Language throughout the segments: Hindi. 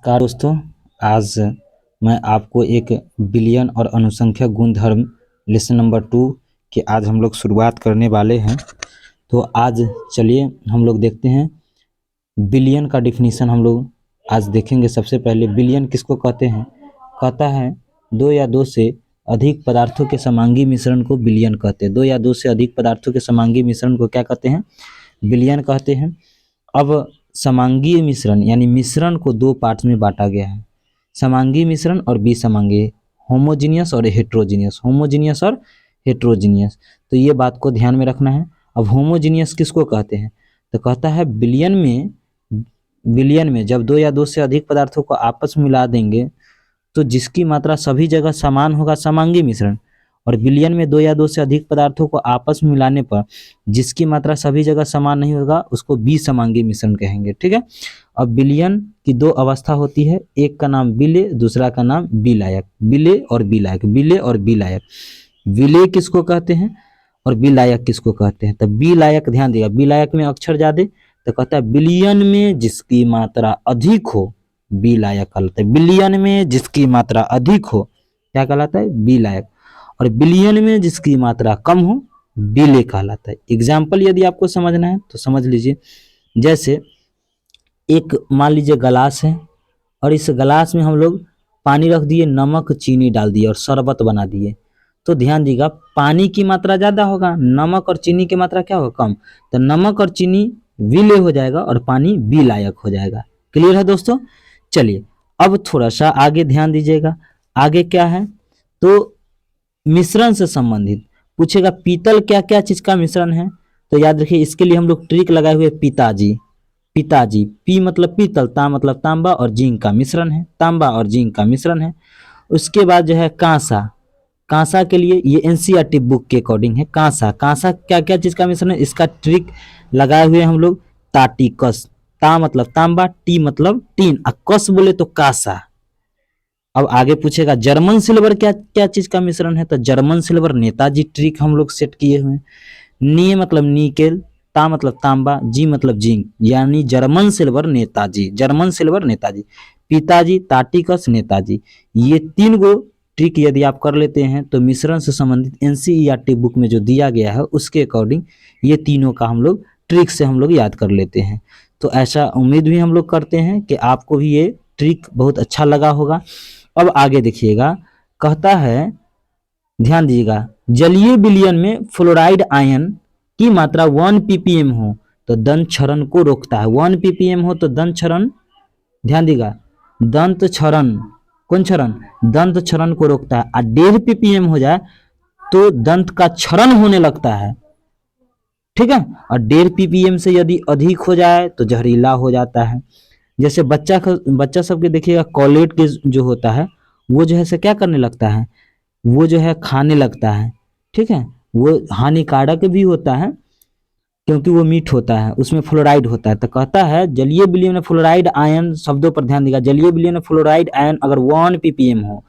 नमस्कार दोस्तों। आज मैं आपको एक बिलियन और अनुसंख्यक गुणधर्म लेसन नंबर 2 की आज हम लोग शुरुआत करने वाले हैं। तो आज चलिए हम लोग देखते हैं बिलियन का डिफिनीशन। हम लोग आज देखेंगे। सबसे पहले बिलियन किसको कहते हैं? कहता है दो या दो से अधिक पदार्थों के समांगी मिश्रण को बिलियन कहते हैं। दो या दो से अधिक पदार्थों के समांगी मिश्रण को क्या कहते हैं? बिलियन कहते हैं। अब समांगीय मिश्रण यानी मिश्रण को दो पार्ट्स में बांटा गया है, समांगीय मिश्रण और विसमांगीय, होमोजीनियस और हेट्रोजीनियस, होमोजीनियस और हेट्रोजीनियस। तो ये बात को ध्यान में रखना है। अब होमोजीनियस किसको कहते हैं? तो कहता है बिलियन में जब दो या दो से अधिक पदार्थों को आपस में मिला देंगे तो जिसकी मात्रा सभी जगह समान होगा समांगीय मिश्रण, और बिलियन में दो या दो से अधिक पदार्थों को आपस में मिलाने पर जिसकी मात्रा सभी जगह समान नहीं होगा उसको विसमांगीय मिश्रण कहेंगे। ठीक है। अब बिलियन की दो अवस्था होती है, एक का नाम विलेय, दूसरा का नाम विलायक। विलेय और विलायक, विलेय और विलायक। विलेय किसको कहते हैं और विलायक किसको कहते हैं? तो विलायक, ध्यान दिया, विलायक में अक्षर ज्यादा, तो कहता है बिलियन में जिसकी मात्रा अधिक हो विलायक कहलाता है। बिलियन में जिसकी मात्रा अधिक हो क्या कहलाता है? विलायक। और बिलियन में जिसकी मात्रा कम हो विलेय कहलाता है। एग्जाम्पल यदि आपको समझना है तो समझ लीजिए। जैसे एक मान लीजिए गलास है और इस गलास में हम लोग पानी रख दिए, नमक चीनी डाल दिए और शरबत बना दिए। तो ध्यान दीजिएगा, पानी की मात्रा ज्यादा होगा, नमक और चीनी की मात्रा क्या होगा? कम। तो नमक और चीनी विलेय हो जाएगा और पानी विलायक हो जाएगा। क्लियर है दोस्तों? चलिए अब थोड़ा सा आगे ध्यान दीजिएगा। आगे क्या है? तो मिश्रण से संबंधित पूछेगा, पीतल क्या क्या चीज का मिश्रण है? तो याद रखिए, इसके लिए हम लोग ट्रिक लगाए हुए पिताजी। पिताजी, पी मतलब पीतल, ता मतलब तांबा और जिंक का मिश्रण है, तांबा और जिंक का मिश्रण है। उसके बाद जो है कांसा, कांसा के लिए ये एनसीईआरटी बुक के अकॉर्डिंग है। कांसा, कांसा क्या क्या चीज का मिश्रण है? इसका ट्रिक लगाए हुए हम लोग ताटिकस, ता मतलब तांबा, टी मतलब टीन, कस बोले तो कासा। अब आगे पूछेगा जर्मन सिल्वर क्या क्या चीज का मिश्रण है? तो जर्मन सिल्वर नेताजी ट्रिक हम लोग सेट किए हुए हैं। नी मतलब निकेल, ता मतलब तांबा, जी मतलब जिंक, यानी German silver Netaji, German silver Netaji. पिताजी, ताटिकस, नेताजी, ये तीन गो ट्रिक यदि आप कर लेते हैं तो मिश्रण से संबंधित एनसीईआरटी बुक में जो दिया गया है उसके अकॉर्डिंग ये तीनों का हम लोग ट्रिक से हम लोग याद कर लेते हैं। तो ऐसा उम्मीद भी हम लोग करते हैं कि आपको भी ये ट्रिक बहुत अच्छा लगा होगा। अब आगे देखिएगा, कहता है ध्यान दीजिएगा, जलीय विलयन में फ्लोराइड आयन की मात्रा 1 ppm हो तो दंत क्षरण को रोकता है। 1 ppm हो तो दंत क्षरण, ध्यान दीजिएगा, दंत क्षरण, कौन क्षरण? दंत क्षरण को रोकता है। और 1.5 ppm हो जाए तो दंत का क्षरण होने लगता है। ठीक है। और 1.5 ppm से यदि अधिक हो जाए तो जहरीला हो जाता है। जैसे बच्चा सबके देखिएगा, कॉलेट के जो होता है वो जो है से क्या करने लगता है? वो जो है खाने लगता है। ठीक है। वो हानिकारक भी होता है क्योंकि वो मीठ होता है, उसमें फ्लोराइड होता है। तो कहता है जलीय विलयन में फ्लोराइड आयन, शब्दों पर ध्यान देगा, जलीय विलयन में फ्लोराइड आयन अगर 1 ppm हो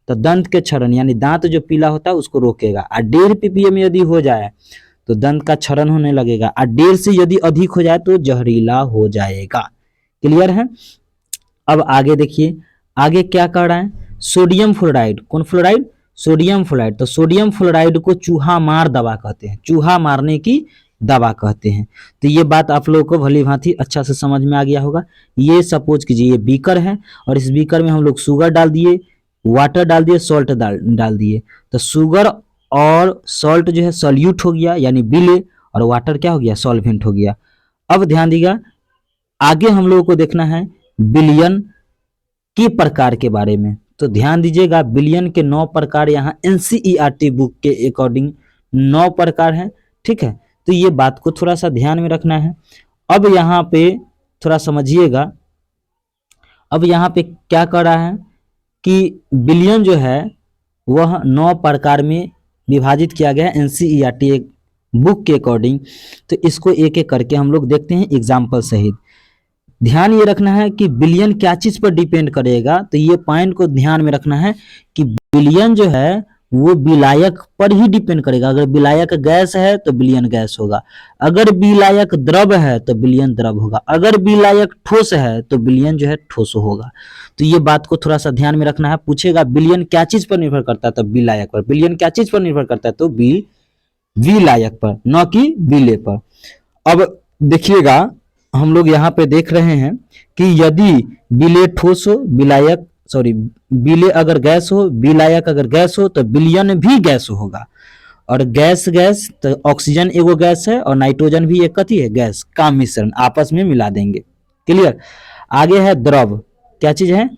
तो दंत के क्षरण यानी दांत जो पीला होता है उसको रोकेगा। और 1.5 ppm यदि हो जाए तो दंत का क्षरण होने लगेगा। और 1.5 से यदि अधिक हो जाए तो जहरीला हो जाएगा। क्लियर है? अब आगे देखिए, आगे क्या कर रहा है? सोडियम फ्लोराइड, कौन फ्लोराइड? Sodium fluoride. तो सोडियम फ्लोराइड को चूहा मार दवा कहते हैं, चूहा मारने की दवा कहते हैं। तो ये बात आप लोगों को भली भांति अच्छा से समझ में आ गया होगा। ये सपोज कीजिए ये बीकर है और इस बीकर में हम लोग शुगर डाल दिए, वाटर डाल दिए, सॉल्ट डाल दिए। तो शुगर और सॉल्ट जो है सॉल्यूट हो गया यानी विलेय, और वाटर क्या हो गया? सॉल्वेंट हो गया। अब ध्यान दीजिएगा, आगे हम लोगों को देखना है बिलियन के प्रकार के बारे में। तो ध्यान दीजिएगा, बिलियन के 9 प्रकार यहाँ एनसीईआरटी बुक के अकॉर्डिंग 9 प्रकार हैं। ठीक है। तो ये बात को थोड़ा सा ध्यान में रखना है। अब यहाँ पे थोड़ा समझिएगा, अब यहाँ पे क्या कर रहा है कि बिलियन जो है वह 9 प्रकार में विभाजित किया गया है एनसीईआरटी बुक के अकॉर्डिंग। तो इसको एक एक करके हम लोग देखते हैं एग्जाम्पल सहित। ध्यान ये रखना है कि बिलियन क्या चीज पर डिपेंड करेगा, तो ये पॉइंट को ध्यान में रखना है कि बिलियन जो है वो विलायक पर ही डिपेंड करेगा। अगर विलायक गैस है तो विलयन गैस होगा, अगर विलायक द्रव है तो विलयन द्रव होगा, अगर विलायक ठोस है तो विलयन जो है ठोस होगा। तो ये बात को थोड़ा सा ध्यान में रखना है। पूछेगा विलयन क्या चीज पर निर्भर करता है, तो विलायक पर। विलयन क्या चीज पर निर्भर करता है, तो विलायक पर, न कि विलेय पर। अब देखिएगा हम लोग यहाँ पे देख रहे हैं कि यदि विलेय ठोस हो, विलायक सॉरी विलेय अगर गैस हो, विलायक अगर गैस हो, तो विलयन भी गैस होगा। और गैस गैस तो ऑक्सीजन एगो गैस है और नाइट्रोजन भी एक कथी है, गैस का मिश्रण, आपस में मिला देंगे। क्लियर। आगे है द्रव, क्या चीज है,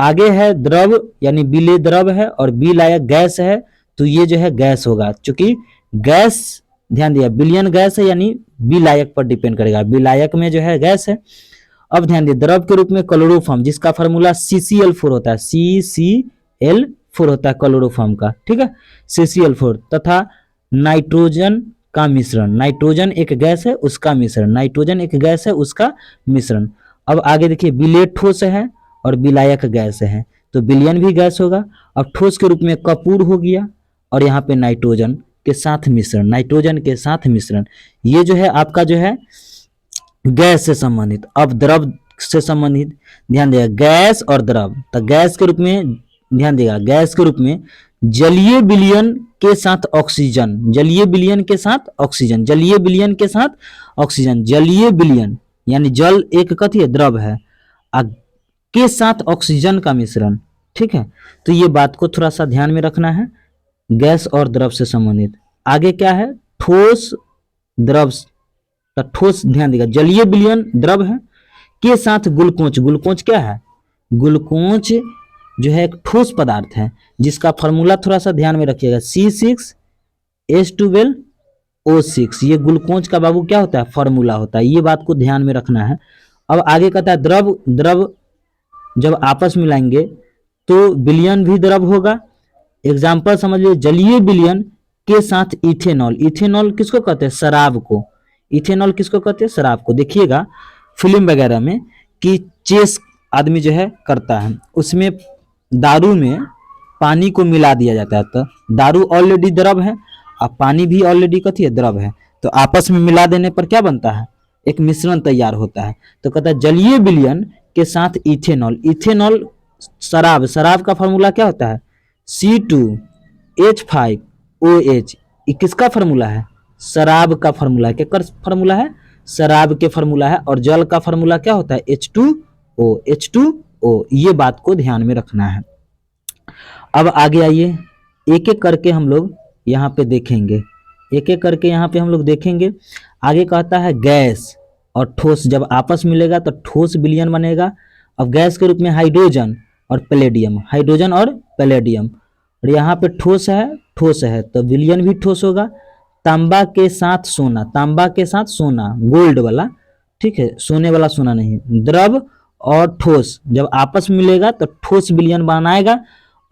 आगे है द्रव, यानी विलेय द्रव है और विलायक गैस है, तो ये जो है गैस होगा। चूंकि गैस, ध्यान दिया, विलयन गैस है यानी विलायक पर डिपेंड करेगा, विलायक में जो है गैस है। अब ध्यान दिए, द्रव के रूप में क्लोरोफॉर्म, जिसका फार्मूला CCl4 होता है, CCl4 होता है क्लोरोफॉर्म का, ठीक है, CCl4, तथा नाइट्रोजन का मिश्रण, नाइट्रोजन एक गैस है उसका मिश्रण, नाइट्रोजन एक गैस है उसका मिश्रण। अब आगे देखिए, विलेय ठोस है और विलायक गैस है, तो विलयन भी गैस होगा। अब ठोस के रूप में कपूर हो गया और यहाँ पे नाइट्रोजन के साथ मिश्रण, नाइट्रोजन के साथ मिश्रण, ये जो है आपका जो है गैस से संबंधित। अब द्रव से संबंधित, ध्यान देगा, गैस और द्रव, तो गैस के रूप में ध्यान देगा, गैस के रूप में जलीय विलयन के साथ ऑक्सीजन, जलीय विलयन के साथ ऑक्सीजन, जलीय विलयन के साथ ऑक्सीजन, जलीय विलयन यानी जल एक कथी है, द्रव है, के साथ ऑक्सीजन का मिश्रण, ठीक है। तो ये बात को थोड़ा सा ध्यान में रखना है, गैस और द्रव से संबंधित। आगे क्या है, ठोस द्रव, ठोस, ध्यान देगा, जलीय विलयन द्रव है के साथ ग्लूकोज, ग्लूकोज क्या है, ग्लूकोज जो है एक ठोस पदार्थ है, जिसका फार्मूला थोड़ा सा ध्यान में रखिएगा, C6H12O6, ये ग्लूकोज का बाबू क्या होता है, फार्मूला होता है, ये बात को ध्यान में रखना है। अब आगे कहता है द्रव, द्रव जब आपस में मिलाएंगे तो विलयन भी द्रव होगा। एग्जाम्पल समझ लीजिए, जलीय विलयन के साथ इथेनॉल, इथेनॉल किसको कहते हैं, शराब को, इथेनॉल किसको कहते हैं, शराब को। देखिएगा फिल्म वगैरह में कि चेस आदमी जो है करता है, उसमें दारू में पानी को मिला दिया जाता है, तो दारू ऑलरेडी द्रव है और पानी भी ऑलरेडी कथी है, द्रव है, तो आपस में मिला देने पर क्या बनता है, एक मिश्रण तैयार होता है। तो कहता है जलीय विलयन के साथ इथेनॉल, इथेनॉल शराब, शराब का फार्मूला क्या होता है, C2H5OH, ये किसका फार्मूला है, शराब का फार्मूला है, क्या फार्मूला है, शराब के फार्मूला है। और जल का फार्मूला क्या होता है, H2O, H2O, ये बात को ध्यान में रखना है। अब आगे आइए, एक एक करके हम लोग यहाँ पे देखेंगे, एक एक करके यहाँ पे हम लोग देखेंगे। आगे कहता है गैस और ठोस जब आपस मिलेगा तो ठोस विलयन बनेगा। अब गैस के रूप में हाइड्रोजन और पैलेडियम, हाइड्रोजन और पैलेडियम, और यहाँ पे ठोस है तो विलयन भी ठोस होगा। तांबा के साथ सोना, तांबा के साथ सोना, गोल्ड वाला, ठीक है, सोने वाला सोना नहीं। द्रव और ठोस जब आपस में मिलेगा तो ठोस विलयन बनाएगा,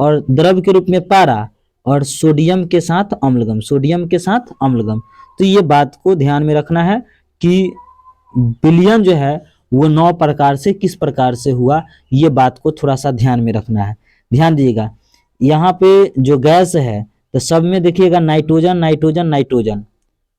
और द्रव के रूप में पारा और सोडियम के साथ अम्लगम, सोडियम के साथ अम्लगम। तो ये बात को ध्यान में रखना है कि विलयन जो है वो 9 प्रकार से किस प्रकार से हुआ, ये बात को थोड़ा सा ध्यान में रखना है। ध्यान दीजिएगा, यहाँ पे जो गैस है तो सब में देखिएगा नाइट्रोजन नाइट्रोजन नाइट्रोजन,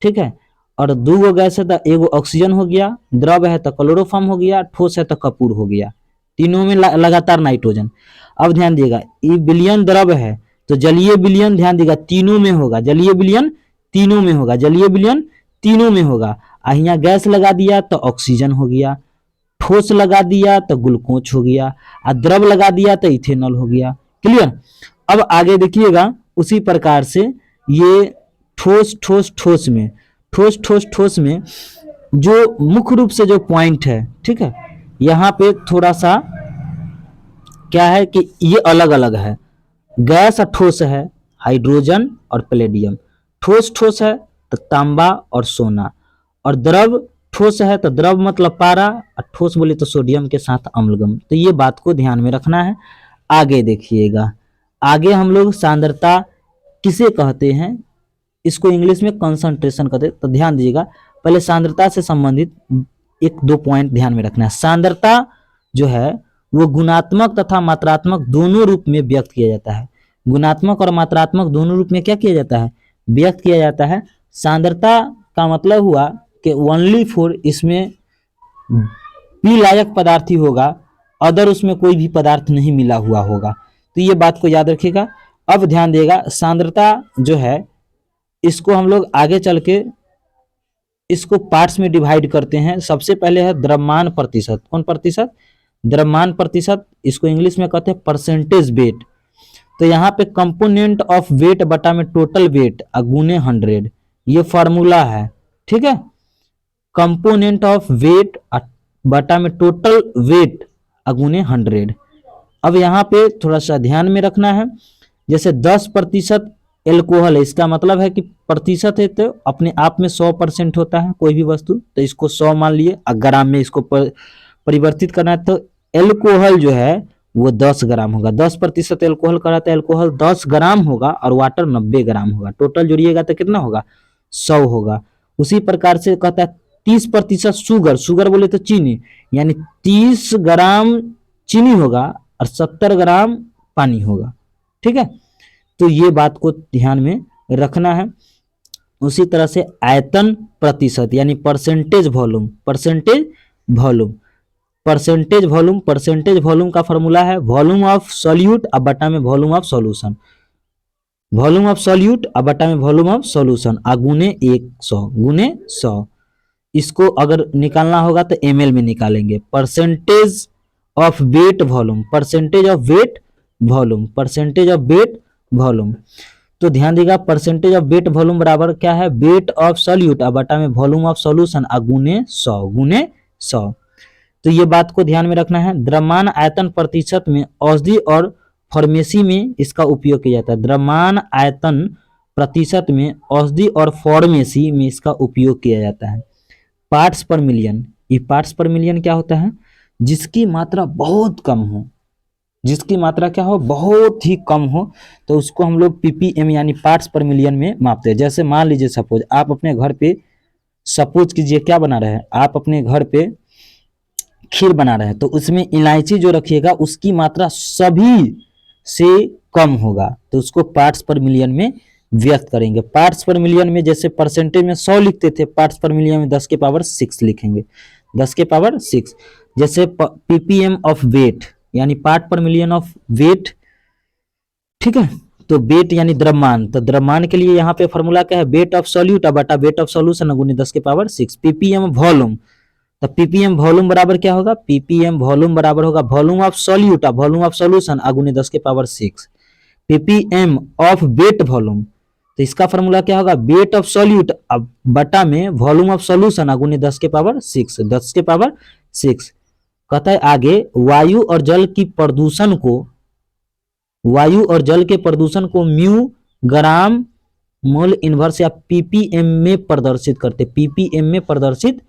ठीक है, और 2 गैस है तो एगो ऑक्सीजन हो गया, द्रव है तो क्लोरोफॉर्म हो गया, ठोस है तो कपूर हो गया, तीनों में लगातार नाइट्रोजन। अब ध्यान दिएगा, ये विलयन द्रव है तो जलीय विलयन, ध्यान दिएगा, तीनों में होगा, जलीय विलयन तीनों में होगा, जलीय विलयन तीनों में होगा। यहाँ गैस लगा दिया तो ऑक्सीजन हो गया, ठोस लगा दिया तो ग्लूकोज हो गया, और द्रव लगा दिया तो इथेनॉल हो गया। क्लियर। अब आगे देखिएगा उसी प्रकार से ये ठोस ठोस ठोस में, ठोस ठोस ठोस में जो मुख्य रूप से जो पॉइंट है, ठीक है, यहाँ पे थोड़ा सा क्या है कि ये अलग अलग है। गैस और ठोस है हाइड्रोजन और पैलेडियम, ठोस ठोस है तो तांबा और सोना, और द्रव ठोस है तो द्रव मतलब पारा, और ठोस बोले तो सोडियम के साथ अम्लगम। तो ये बात को ध्यान में रखना है। आगे देखिएगा, आगे हम लोग सांद्रता किसे कहते हैं, इसको इंग्लिश में कंसंट्रेशन कहते हैं। तो ध्यान दीजिएगा, पहले सांद्रता से संबंधित 1-2 पॉइंट ध्यान में रखना है। सांद्रता जो है वो गुणात्मक तथा मात्रात्मक दोनों रूप में व्यक्त किया जाता है। गुणात्मक और मात्रात्मक दोनों रूप में क्या किया जाता है, व्यक्त किया जाता है। सांद्रता का मतलब हुआ कि ओनली फॉर इसमें पी लायक पदार्थ ही होगा, अदर उसमें कोई भी पदार्थ नहीं मिला हुआ होगा। तो ये बात को याद रखिएगा। अब ध्यान देगा, सांद्रता जो है इसको हम लोग आगे चल के इसको पार्ट्स में डिवाइड करते हैं। सबसे पहले है द्रव्यमान प्रतिशत। कौन प्रतिशत? द्रव्यमान प्रतिशत। इसको इंग्लिश में कहते हैं परसेंटेज वेट। तो यहाँ पे कंपोनेंट ऑफ वेट बटा में टोटल वेट गुने 100, ये फॉर्मूला है, ठीक है। कंपोनेंट ऑफ वेट बटा में टोटल वेट गुने 100। अब यहाँ पे थोड़ा सा ध्यान में रखना है, जैसे 10% एल्कोहल है, इसका मतलब है कि प्रतिशत है तो अपने आप में 100% होता है कोई भी वस्तु, तो इसको 100 मान लिए। ग्राम में इसको परिवर्तित करना है तो एल्कोहल जो है वो 10 ग्राम होगा। 10% एल्कोहल का रहता है, एल्कोहल 10 ग्राम होगा और वाटर 90 ग्राम होगा। टोटल जोड़िएगा तो कितना होगा? 100 होगा। उसी प्रकार से कहता है 30% शुगर, शुगर बोले तो चीनी, यानी 30 ग्राम चीनी होगा और 70 ग्राम पानी होगा, ठीक है। तो ये बात को ध्यान में रखना है। उसी तरह से आयतन प्रतिशत यानी percentage volume, percentage volume, percentage volume, percentage volume का फॉर्मूला है वॉल्यूम ऑफ सॉल्यूट अब बटा में volume of solution. Volume of solute अब बटा में वॉल्यूम ऑफ सॉल्यूशन गुने 100 गुने 100। इसको अगर निकालना होगा तो ml में निकालेंगे। Percentage of weight volume, percentage of weight volume, percentage of weight volume. तो ध्यान देगा, परसेंटेज ऑफ वेट वॉल्यूम बराबर क्या है? वेट ऑफ सॉल्यूट अब बटा में वॉल्यूम ऑफ सॉल्यूशन गुने 100 गुने 100। तो ये बात को ध्यान में रखना है। द्रव्यमान आयतन प्रतिशत में औषधि और फार्मेसी में इसका उपयोग किया जाता है। द्रव्यमान आयतन प्रतिशत में औषधि और फार्मेसी में इसका उपयोग किया जाता है। पार्ट्स पर मिलियन, ये पार्ट्स पर मिलियन क्या होता है? जिसकी मात्रा बहुत कम हो, जिसकी मात्रा क्या हो? बहुत ही कम हो, तो उसको हम लोग ppm यानी पार्ट्स पर मिलियन में मापते हैं। जैसे मान लीजिए सपोज आप अपने घर पे, सपोज कीजिए क्या बना रहे हैं आप अपने घर पे खीर बना रहे हैं, तो उसमें इलायची जो रखिएगा उसकी मात्रा सभी से कम होगा, तो उसको पार्ट्स पर मिलियन में व्यक्त करेंगे। पार्ट्स पर मिलियन में जैसे परसेंटेज में 100 लिखते थे, पार्ट्स पर मिलियन में 10 के पावर 6 लिखेंगे, 10 के पावर 6। जैसे ppm ऑफ वेट यानी पार्ट पर मिलियन ऑफ वेट, ठीक है। तो वेट यानी द्रव्यमान, तो द्रव्यमान के लिए यहाँ पे फॉर्मूला क्या है? वेट ऑफ सॉल्यूट बटा वेट ऑफ सॉल्यूशन गुने 10 के पावर 6। ppm वॉल्यूम, तो ppm वॉल्यूम बराबर क्या होगा? ppm वॉल्यूम बराबर होगा volume of solute volume of solution गुने 10 के power 6। ppm of weight volume, तो इसका फॉर्मूला क्या होगा? वेट ऑफ सॉल्यूट बटा में वॉल्यूम ऑफ सॉल्यूशन गुने 10 के पावर 6, 10 के पावर 6। कहता है आगे वायु और जल की प्रदूषण को, वायु और जल के प्रदूषण को म्यू ग्राम मोल इनवर्स या ppm में प्रदर्शित करते, ppm में प्रदर्शित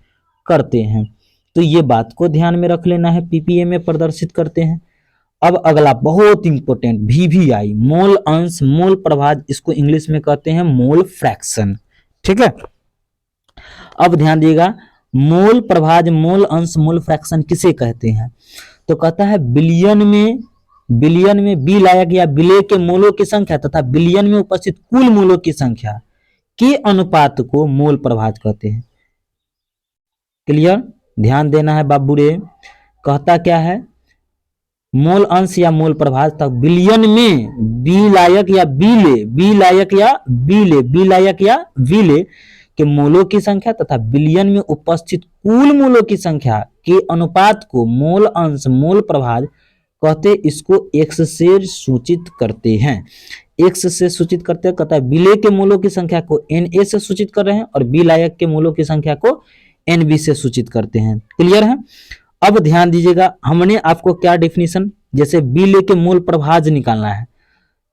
करते हैं। तो ये बात को ध्यान में रख लेना है, ppm में प्रदर्शित करते हैं। अब अगला बहुत इंपॉर्टेंट VVI, मोल अंश मोल प्रभाज, इसको इंग्लिश में कहते हैं मोल फ्रैक्शन, ठीक है। अब ध्यान दिएगा, मोल प्रभाज मोल अंश मोल फ्रैक्शन किसे कहते हैं? तो कहता है बिलियन में विलायक या विलेय के मोलों की संख्या तथा बिलियन में उपस्थित कुल मोलों की संख्या के अनुपात को मोल प्रभाज कहते हैं। क्लियर? ध्यान देना है बाबू रे। कहता क्या है? मोल अंश या मोल प्रभाज तक बिलियन में विलायक या विलेय, विलायक या विलेय, विलायक या विलेय के मोलों की संख्या तथा बिलियन में उपस्थित कुल मोलों की संख्या के अनुपात को मोल अंश मोल प्रभाज कहते, इसको x से सूचित करते हैं। x से सूचित करते हैं, कहता है विलेय के मोलों की संख्या को Na से सूचित कर रहे हैं और विलायक के मोलों की संख्या को Nb से सूचित करते हैं। क्लियर है? अब ध्यान दीजिएगा, हमने आपको क्या डेफिनेशन, जैसे विलेय के मोल प्रभाज निकालना है,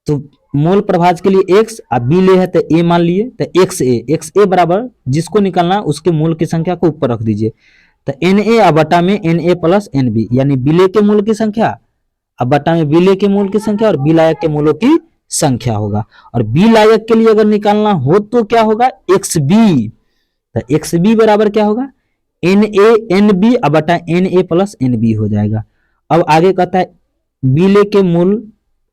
तो मोल प्रभाज के लिए x, अब विलेय है तो a मान लिए, तो xa बराबर जिसको निकालना है उसके मोल की संख्या को ऊपर रख दीजिए, तो Na बटा में Na प्लस Nb, यानी विलेय के मोल की संख्या अब बटा में विलेय के मोल की संख्या और विलायक के मोलों की संख्या होगा। और विलायक के लिए अगर निकालना हो तो क्या होगा? xb, तो xb बराबर क्या होगा? Na Nb अब बटा Na प्लस Nb हो जाएगा। अब आगे कहता है विलेय के मूल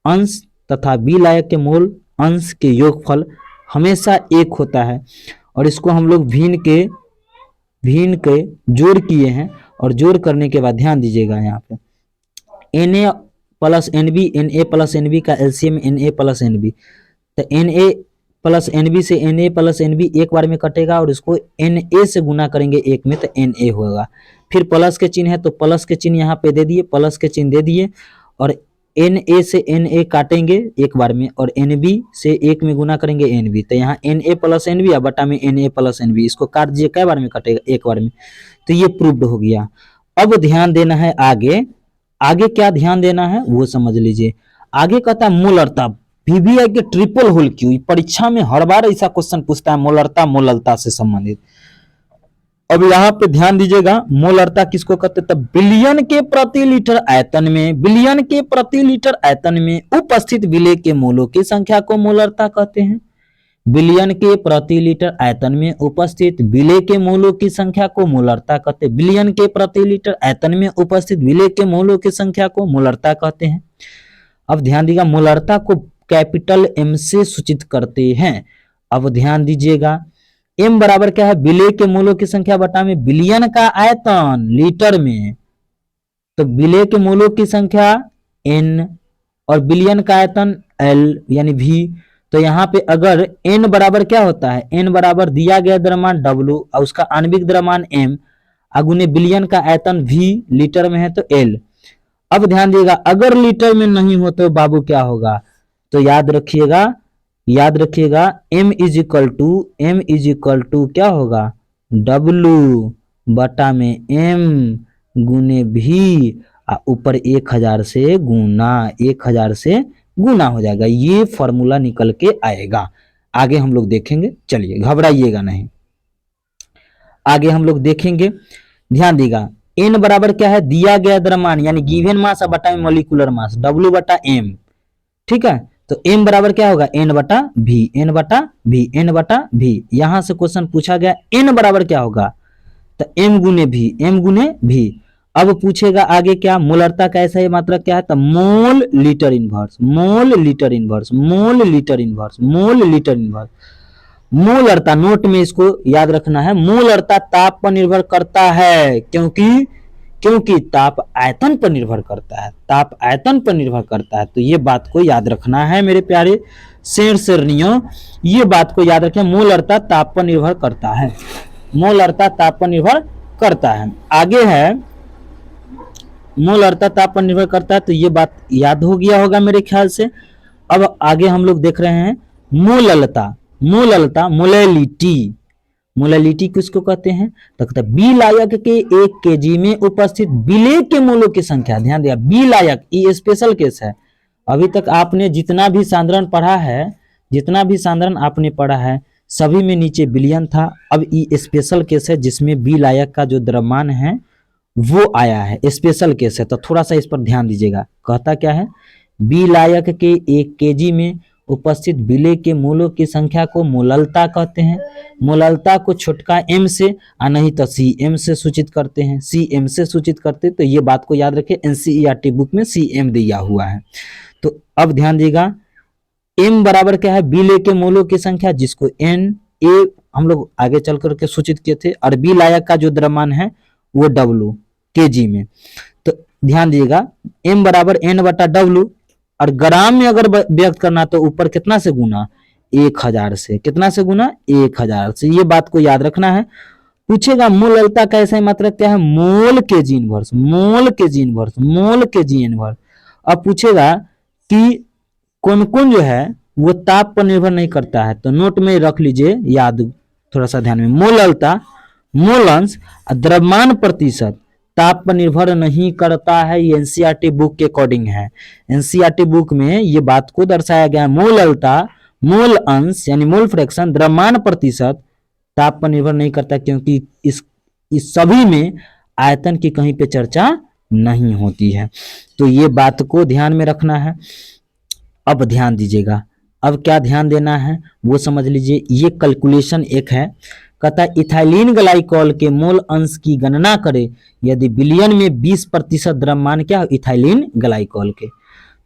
अंश तथा विलायक के मोल अंश के योगफल हमेशा 1 होता है। और इसको हम लोग भिन्न के जोड़ किए हैं, और जोड़ करने के बाद ध्यान दीजिएगा यहाँ पे Na plus Nb, Na plus Nb का एलसीएम Na प्लस Nb, तो Na प्लस Nb से Na प्लस Nb एक बार में कटेगा और इसको Na से गुना करेंगे 1 में तो Na होगा। फिर प्लस के चिन्ह है तो प्लस के चिन्ह यहाँ पे दे दिए, प्लस के चिन्ह दे दिए, और Na से Na काटेंगे एक बार में और Nb से 1 में गुना करेंगे Nb, तो यहाँ Na प्लस Nb या बटा में Na प्लस Nb, इसको काट दीजिए, कई बार में कटेगा, एक बार में। तो ये प्रूव्ड हो गया। अब ध्यान देना है आगे क्या ध्यान देना है वो समझ लीजिए। आगे कहता है मोलरता, VBI के ट्रिपल होल क्यू, परीक्षा में हर बार ऐसा क्वेश्चन पूछता है मोलरता से संबंधित। अब यहाँ पे ध्यान दीजिएगा, मोलरता किसको कहते हैं? तो बिलियन के प्रति लीटर आयतन में उपस्थित विलेय के मोलों की संख्या को मोलरता कहते हैं। बिलियन के प्रति लीटर आयतन में उपस्थित विलेय के मोलों की संख्या को मोलरता कहते हैं। बिलियन के प्रति लीटर आयतन में उपस्थित विलेय के मोलों की संख्या को मोलरता कहते हैं। अब ध्यान दीजिएगा, मोलरता को कैपिटल M से सूचित करते हैं। अब ध्यान दीजिएगा, M बराबर क्या है? विलेय के मोलों की संख्या बटा में बिलियन का आयतन लीटर में, तो विलेय के मोलों की संख्या N और बिलियन का आयतन L यानी V। तो यहाँ पे अगर N बराबर क्या होता है? N बराबर दिया गया द्रव्यमान W और उसका आणविक द्रव्यमान M अगुने बिलियन का आयतन V लीटर में है तो L। अब ध्यान दिएगा, अगर लीटर में नहीं हो तो बाबू क्या होगा? तो याद रखिएगा M इज इक्वल टू क्या होगा? W बटा में M गुने V, ऊपर 1000 से गुना हो जाएगा। ये फॉर्मूला निकल के आएगा। आगे हम लोग देखेंगे, चलिए घबराइएगा नहीं, आगे हम लोग देखेंगे। ध्यान देगा, N बराबर क्या है? दिया गया द्रव्यमान यानी गिवन मास बटा में मॉलिक्यूलर मास W बटा M, ठीक है। तो M बराबर क्या होगा? N बटा V। यहां से क्वेश्चन पूछा गया N बराबर क्या होगा? तो M गुने V। अब पूछेगा आगे क्या? मोलरता का ऐसा ही मात्रक क्या है? तो मोल लीटर इनवर्स। मोलरता नोट में इसको याद रखना है, मोलरता ताप पर निर्भर करता है, क्योंकि ताप आयतन पर निर्भर करता है। तो ये बात को याद रखना है मेरे प्यारे शेरनियों, ये बात को याद रखें, मोलरता ताप पर निर्भर करता है। आगे है मोलरता ताप पर निर्भर करता है, तो ये बात याद हो गया होगा मेरे ख्याल से। अब आगे हम लोग देख रहे हैं मोललता, मोलैलिटी किसको कहते हैं? तो विलायक के 1 kg में उपस्थित विलेय के मोलों की संख्या। ध्यान दिया, विलायक ये स्पेशल केस है। अभी तक आपने जितना भी सांद्रण आपने पढ़ा है सभी में नीचे बिलियन था। अब ये स्पेशल केस है जिसमें विलायक का जो द्रव्यमान है वो आया है, स्पेशल केस है, तो थोड़ा सा इस पर ध्यान दीजिएगा। कहता क्या है? विलायक के 1 kg में उपस्थित विलेय के मोलों की संख्या को मोललता कहते हैं। मोललता को छोटका m से और नहीं तो cm से सूचित करते हैं, तो ये बात को याद रखें, NCERT बुक में cm दिया हुआ है। तो अब ध्यान दीजिएगा, m बराबर क्या है? विलेय के मोलों की संख्या, जिसको n a हम लोग आगे चल करके सूचित किए थे, और विलायक का जो द्रव्यमान है वो W kg में। तो ध्यान दीजिएगा, m बराबर n बटा W, और ग्राम में अगर व्यक्त करना तो ऊपर कितना से गुना? 1000 से। कितना से गुना? 1000 से। ये बात को याद रखना है। पूछेगा मोललता का ऐसा ही मात्रक क्या है? मोल kg इनवर्स। अब पूछेगा कि कौन जो है वो ताप पर निर्भर नहीं करता है, तो नोट में रख लीजिए याद, थोड़ा सा ध्यान में। मोललता, मोलंश, द्रव्यमान प्रतिशत ताप पर निर्भर नहीं करता है, ये NCERT बुक के अकॉर्डिंग है। NCERT बुक में ये बात को दर्शाया गया है, मोललता, मोल अंश यानी मोल फ्रैक्शन, द्रव्यमान प्रतिशत ताप पर निर्भर नहीं करता, क्योंकि इस सभी में आयतन की कहीं पे चर्चा नहीं होती है। तो ये बात को ध्यान में रखना है। अब ध्यान दीजिएगा, अब क्या ध्यान देना है वो समझ लीजिए। ये कैलकुलेशन एक है, कहता है इथाइलिन ग्लाइकॉल के मोल अंश की गणना करें यदि विलयन में 20% द्रव्यमान क्या है? इथाइलिन ग्लाइकॉल के।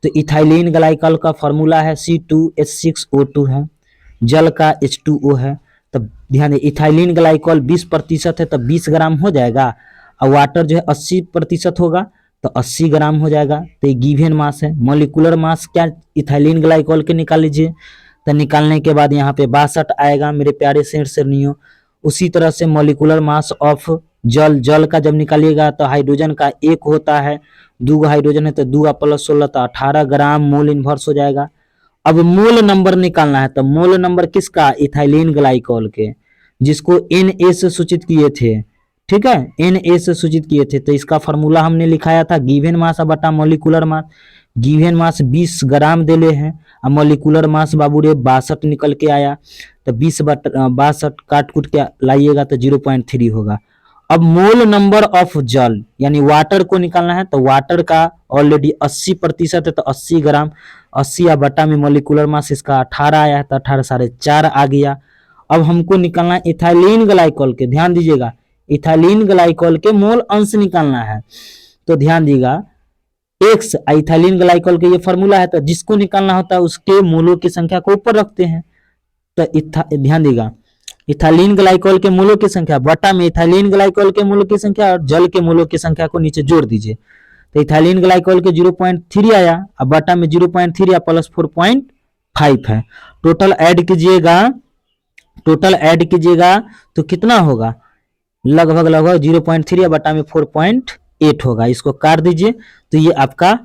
तो इथाइलिन ग्लाइकॉल का फॉर्मूला है C2H6O2 है, जल का H2O है। तब ध्यान दें, इथाइलिन ग्लाइकॉल 20% है तो 20 ग्राम हो जाएगा, और वाटर जो है 80% होगा तो 80 ग्राम हो जाएगा। तो ये गिवन मास है। मॉलिक्यूलर मास क्या इथाइलिन ग्लाइकॉल के निकाल लीजिए, तो निकालने के बाद यहाँ पे 62 आएगा मेरे प्यारे शेर श्रेणियों। उसी तरह से मॉलिक्यूलर मास ऑफ जल का जब निकालिएगा तो हाइड्रोजन का 1 होता है, 2 हाइड्रोजन है तो 2 + 16 तो 18 ग्राम मोल इनवर्स हो जाएगा। अब मोल नंबर निकालना है, तो मोल नंबर किसका, इथाइलिन ग्लाइकॉल के, जिसको Na से सूचित किए थे, ठीक है, Na से सूचित किए थे। तो इसका फॉर्मूला हमने लिखाया था गिवन मास बटा मॉलिक्यूलर मास। गिवन मास 20 ग्राम देले हैं, अब मॉलिक्यूलर मास बाबू रे 62 निकल के आया, तो 20 बटा 62 काट कूट के लाइएगा तो 0.3 होगा। अब मोल नंबर ऑफ जल यानी वाटर को निकालना है, तो वाटर का ऑलरेडी 80% है तो 80 ग्राम, 80 या बटा में मॉलिक्यूलर मास इसका 18 आया है तो 18 4.5 आ गया। अब हमको निकालना है इथाइलिन ग्लाइकॉल के, ध्यान दीजिएगा, इथाइलिन ग्लाइकॉल के मोल अंश निकालना है। तो ध्यान दीजिएगा, एक्स इथाइलिन ग्लाइकॉल के ये फॉर्मूला है, तो जिसको निकालना होता है उसके मोलों की संख्या को ऊपर रखते हैं। तो ध्यान दीजिएगा, इथाइलिन ग्लाइकॉल के मोलों की संख्या बटा में इथाइलिन ग्लाइकॉल के मोलों की संख्या और जल के मोलों की संख्या को नीचे जोड़ दीजिए। तो इथाइलिन ग्लाइकॉल के 0.3 आया, अब बटा में 0.3 या प्लस 4.5 है। टोटल ऐड कीजिएगा तो कितना होगा, लगभग 0.3 या बटा में 4.8 होगा। इसको काट दीजिए तो ये आपका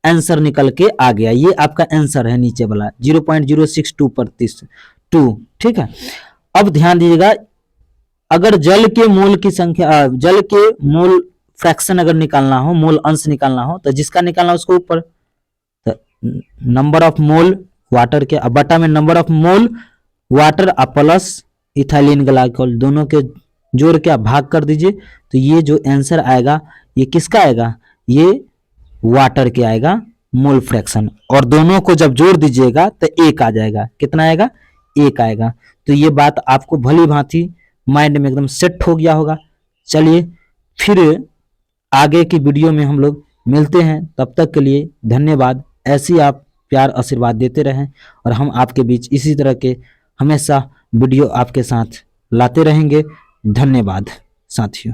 आंसर निकल के आ गया। ये आपका आंसर है नीचे वाला 0.062%, ठीक है। अब ध्यान दीजिएगा, अगर जल के मोल की संख्या, जल के मोल फ्रैक्शन अगर निकालना हो, मोल अंश निकालना हो, तो जिसका निकालना उसको ऊपर, तो नंबर ऑफ मोल वाटर के बटा में number of mole water plus ethylene glycol दोनों के जोड़ के आप भाग कर दीजिए। तो ये जो आंसर आएगा ये किसका आएगा, ये वाटर के आएगा मोल फ्रैक्शन, और दोनों को जब जोड़ दीजिएगा तो 1 आ जाएगा। कितना आएगा, 1 आएगा। तो ये बात आपको भली भांति माइंड में एकदम सेट हो गया होगा। चलिए फिर आगे की वीडियो में हम लोग मिलते हैं, तब तक के लिए धन्यवाद। ऐसे ही आप प्यार आशीर्वाद देते रहें और हम आपके बीच इसी तरह के हमेशा वीडियो आपके साथ लाते रहेंगे। धन्यवाद साथियों।